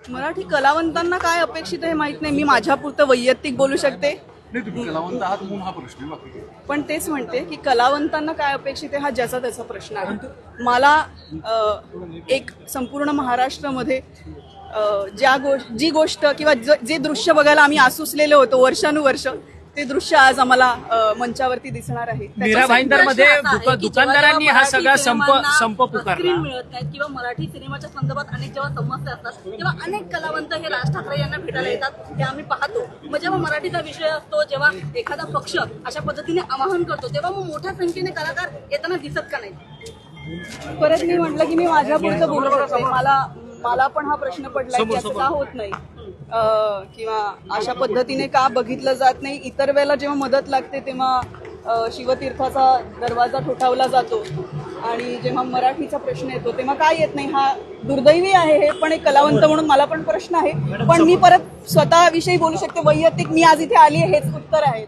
मराठी कलावंतांना काय अपेक्षित आहे माहित नाही. मी माझ्यापुरतं वैयक्तिक बोलू शकते. कलावंत आहात म्हणून हा प्रश्न आहे, बाकी काय. पण तेच म्हणते की कलावंतांना काय अपेक्षित आहे हा ज्याचा त्याचा प्रश्न आहे. मला एक संपूर्ण महाराष्ट्रामध्ये जी गोष्ट किंवा जे दृश्य बघायला आम्ही आसुसलेलो होतो वर्षानुवर्ष, ते दृश्य आज आम्हाला मंचावरती दिसणार आहे. मीरा भाईंदरमध्ये दुकानदारांनी हा सगळा संप पुकारला मिळत नाहीत किंवा मराठी सिनेमाच्या संदर्भात अनेक जेव्हा समस्या असतात तेव्हा अनेक कलावंत हे राज ठाकरे यांना भेटायला येतात, हे आम्ही पाहतो. मग जेव्हा मराठीचा विषय असतो, जेव्हा एखादा पक्ष अशा पद्धतीने आवाहन करतो, तेव्हा मग मोठ्या संख्येने कलाकार येताना दिसत का नाही? परत मी म्हटलं की मी माझ्यापुरतं बोलू शकते. मला पण हा प्रश्न पडला की असं का होत नाही किंवा अशा पद्धतीने का बघितलं जात नाही. इतर वेळेला जेव्हा मदत लागते तेव्हा शिवतीर्थाचा दरवाजा ठोठावला जातो आणि जेव्हा मराठीचा प्रश्न येतो तेव्हा काय येत नाही. हा दुर्दैवी आहे. हे पण एक कलावंत म्हणून मला पण प्रश्न आहे. पण मी परत स्वतःविषयी बोलू शकते. वैयक्तिक मी आज इथे आली हेच उत्तर आहे.